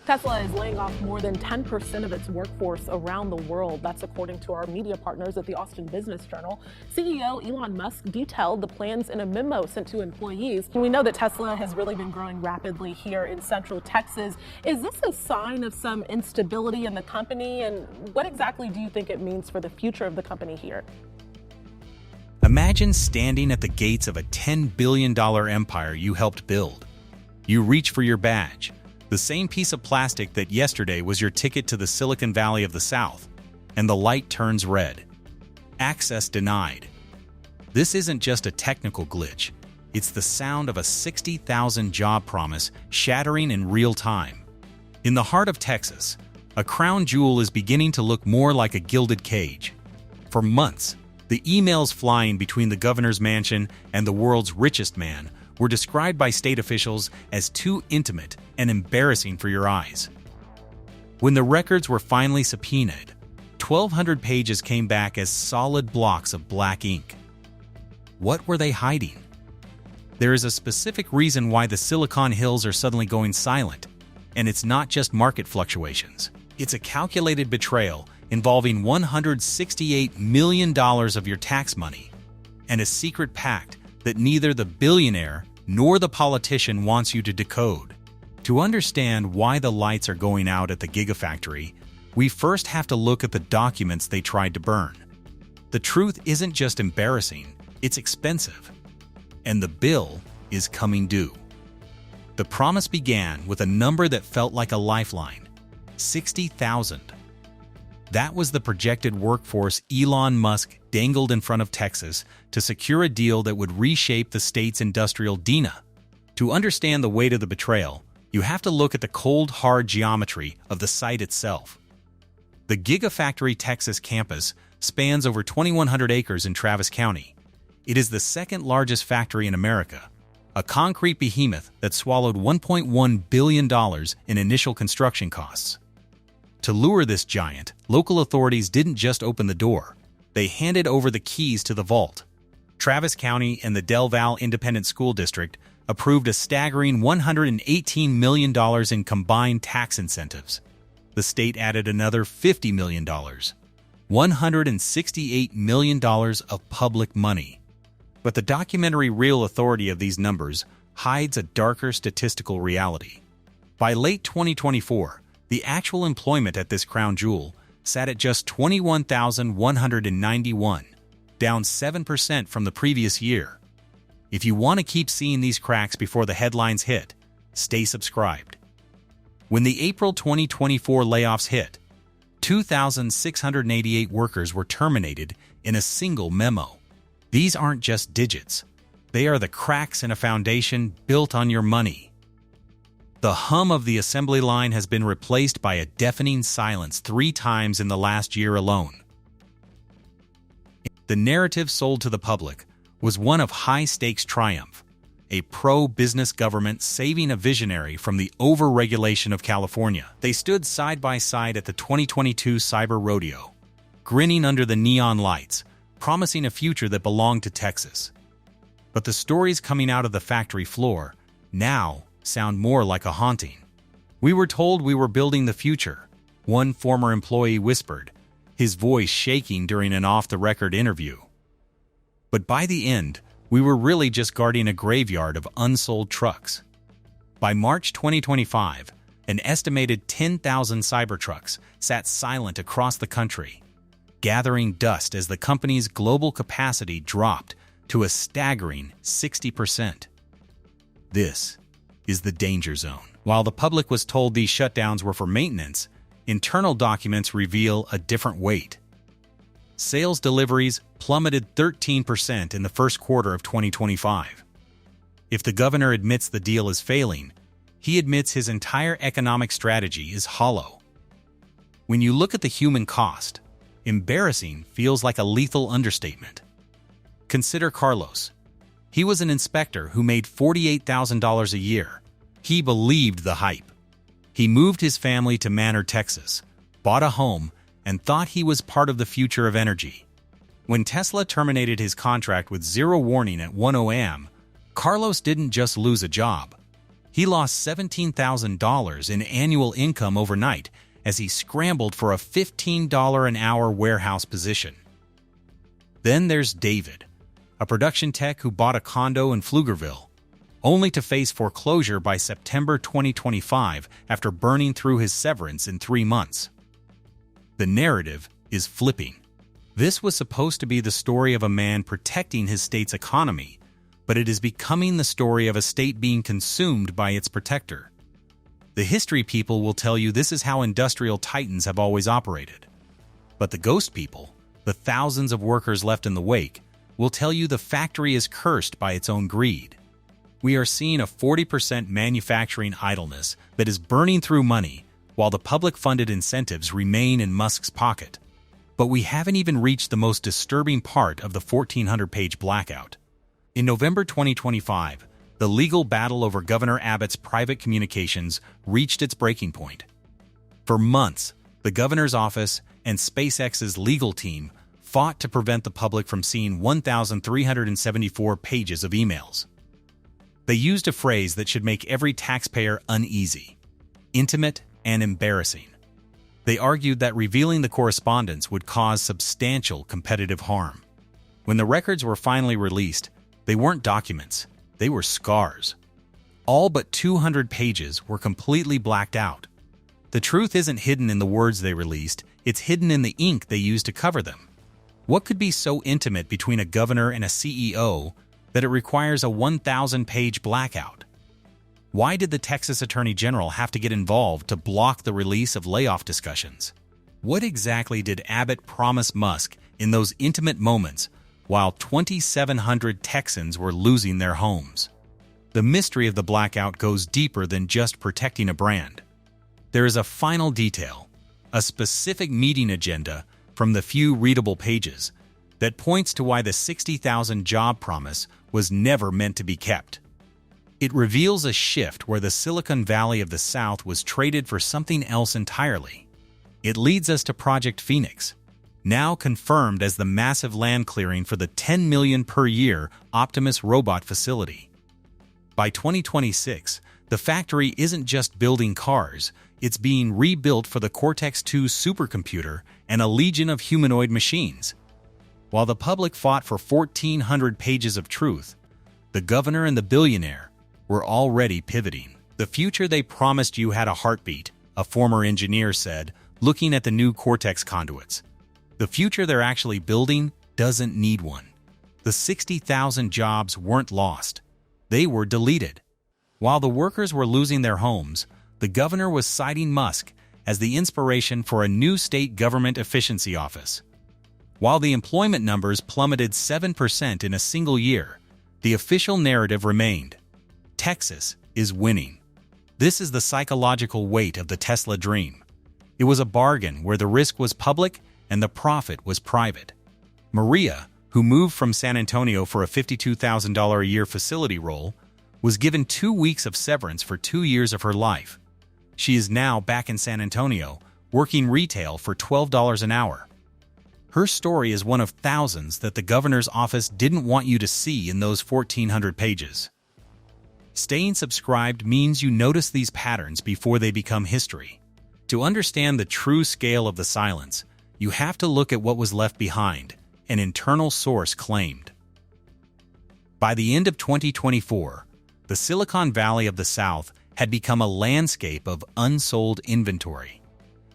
Tesla is laying off more than 10% of its workforce around the world. That's according to our media partners at the Austin Business Journal. CEO Elon Musk detailed the plans in a memo sent to employees. We know that Tesla has really been growing rapidly here in Central Texas. Is this a sign of some instability in the company? And what exactly do you think it means for the future of the company here? Imagine standing at the gates of a $10 billion empire you helped build. You reach for your badge, the same piece of plastic that yesterday was your ticket to the Silicon Valley of the South, and the light turns red. Access denied. This isn't just a technical glitch. It's the sound of a 60,000 job promise shattering in real time. In the heart of Texas, a crown jewel is beginning to look more like a gilded cage. For months, the emails flying between the governor's mansion and the world's richest man were described by state officials as too intimate and embarrassing for your eyes. When the records were finally subpoenaed, 1,200 pages came back as solid blocks of black ink. What were they hiding? There is a specific reason why the Silicon Hills are suddenly going silent, and it's not just market fluctuations. It's a calculated betrayal involving $168 million of your tax money and a secret pact that neither the billionaire nor the politician wants you to decode. To understand why the lights are going out at the Gigafactory, we first have to look at the documents they tried to burn. The truth isn't just embarrassing, it's expensive. And the bill is coming due. The promise began with a number that felt like a lifeline: 60,000. That was the projected workforce Elon Musk dangled in front of Texas to secure a deal that would reshape the state's industrial DNA. To understand the weight of the betrayal, you have to look at the cold, hard geometry of the site itself. The Gigafactory Texas campus spans over 2,100 acres in Travis County. It is the second largest factory in America, a concrete behemoth that swallowed $1.1 billion in initial construction costs. To lure this giant, local authorities didn't just open the door. They handed over the keys to the vault. Travis County and the Del Valle Independent School District approved a staggering $118 million in combined tax incentives. The state added another $50 million. $168 million of public money. But the documentary real authority of these numbers hides a darker statistical reality. By late 2024, the actual employment at this crown jewel sat at just 21,191, down 7% from the previous year. If you want to keep seeing these cracks before the headlines hit, stay subscribed. When the April 2024 layoffs hit, 2,688 workers were terminated in a single memo. These aren't just digits. They are the cracks in a foundation built on your money. The hum of the assembly line has been replaced by a deafening silence 3 times in the last year alone. The narrative sold to the public was one of high-stakes triumph, a pro-business government saving a visionary from the over-regulation of California. They stood side by side at the 2022 Cyber Rodeo, grinning under the neon lights, promising a future that belonged to Texas. But the stories coming out of the factory floor now sound more like a haunting. "We were told we were building the future," one former employee whispered, his voice shaking during an off-the-record interview. But by the end, we were really just guarding a graveyard of unsold trucks. By March 2025, an estimated 10,000 Cybertrucks sat silent across the country, gathering dust as the company's global capacity dropped to a staggering 60%. This is the danger zone. While the public was told these shutdowns were for maintenance, internal documents reveal a different weight. Sales deliveries plummeted 13% in the first quarter of 2025. If the governor admits the deal is failing, he admits his entire economic strategy is hollow. When you look at the human cost, embarrassing feels like a lethal understatement. Consider Carlos. He was an inspector who made $48,000 a year. He believed the hype. He moved his family to Manor, Texas, bought a home, and thought he was part of the future of energy. When Tesla terminated his contract with zero warning at 1 a.m., Carlos didn't just lose a job. He lost $17,000 in annual income overnight as he scrambled for a $15 an hour warehouse position. Then there's David, a production tech who bought a condo in Pflugerville, only to face foreclosure by September 2025 after burning through his severance in 3 months. The narrative is flipping. This was supposed to be the story of a man protecting his state's economy, but it is becoming the story of a state being consumed by its protector. The history people will tell you this is how industrial titans have always operated. But the ghost people, the thousands of workers left in the wake, will tell you the factory is cursed by its own greed. We are seeing a 40% manufacturing idleness that is burning through money, while the public-funded incentives remain in Musk's pocket. But we haven't even reached the most disturbing part of the 1,400-page blackout. In November 2025, the legal battle over Governor Abbott's private communications reached its breaking point. For months, the governor's office and SpaceX's legal team fought to prevent the public from seeing 1,374 pages of emails. They used a phrase that should make every taxpayer uneasy: intimate and embarrassing. They argued that revealing the correspondence would cause substantial competitive harm. When the records were finally released, they weren't documents, they were scars. All but 200 pages were completely blacked out. The truth isn't hidden in the words they released, it's hidden in the ink they used to cover them. What could be so intimate between a governor and a CEO that it requires a 1,000-page blackout? Why did the Texas Attorney General have to get involved to block the release of layoff discussions? What exactly did Abbott promise Musk in those intimate moments while 2,700 Texans were losing their homes? The mystery of the blackout goes deeper than just protecting a brand. There is a final detail, a specific meeting agenda from the few readable pages that points to why the 60,000 job promise was never meant to be kept. It reveals a shift where the Silicon Valley of the South was traded for something else entirely. It leads us to Project Phoenix, now confirmed as the massive land clearing for the $10 million per year Optimus robot facility. By 2026, the factory isn't just building cars, it's being rebuilt for the Cortex-2 supercomputer and a legion of humanoid machines. While the public fought for 1,400 pages of truth, the governor and the billionaire were already pivoting. The future they promised you had a heartbeat, a former engineer said, looking at the new Cortex conduits. The future they're actually building doesn't need one. The 60,000 jobs weren't lost. They were deleted. While the workers were losing their homes, the governor was citing Musk as the inspiration for a new state government efficiency office. While the employment numbers plummeted 7% in a single year, the official narrative remained: Texas is winning. This is the psychological weight of the Tesla dream. It was a bargain where the risk was public and the profit was private. Maria, who moved from San Antonio for a $52,000 a year facility role, was given 2 weeks of severance for 2 years of her life. She is now back in San Antonio, working retail for $12 an hour. Her story is one of thousands that the governor's office didn't want you to see in those 1,400 pages. Staying subscribed means you notice these patterns before they become history. To understand the true scale of the silence, you have to look at what was left behind, an internal source claimed. By the end of 2024, the Silicon Valley of the South had become a landscape of unsold inventory.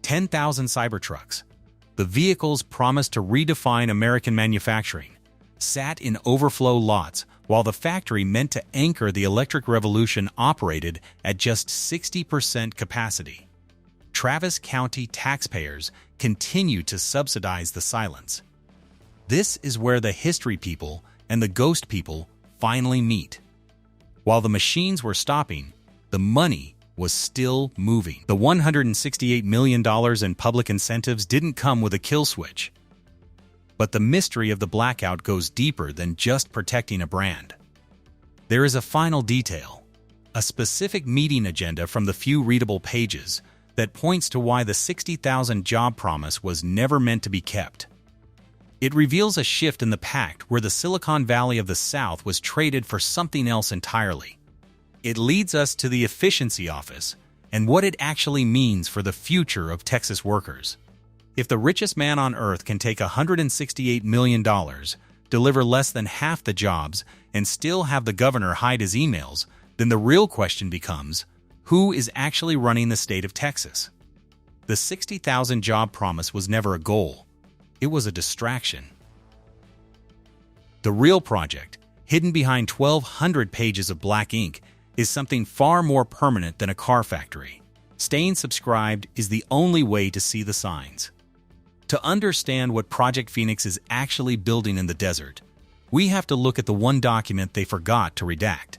10,000 Cybertrucks, the vehicles promised to redefine American manufacturing, sat in overflow lots while the factory meant to anchor the electric revolution operated at just 60% capacity. Travis County taxpayers continue to subsidize the silence. This is where the history people and the ghost people finally meet. While the machines were stopping, the money was still moving. The $168 million in public incentives didn't come with a kill switch. But the mystery of the blackout goes deeper than just protecting a brand. There is a final detail, a specific meeting agenda from the few readable pages that points to why the 60,000 job promise was never meant to be kept. It reveals a shift in the pact where the Silicon Valley of the South was traded for something else entirely: It leads us to the efficiency office and what it actually means for the future of Texas workers. If the richest man on earth can take $168 million, deliver less than half the jobs, and still have the governor hide his emails, then the real question becomes, who is actually running the state of Texas? The 60,000 job promise was never a goal. It was a distraction. The real project, hidden behind 1,200 pages of black ink, is something far more permanent than a car factory. Staying subscribed is the only way to see the signs. To understand what Project Phoenix is actually building in the desert, we have to look at the one document they forgot to redact.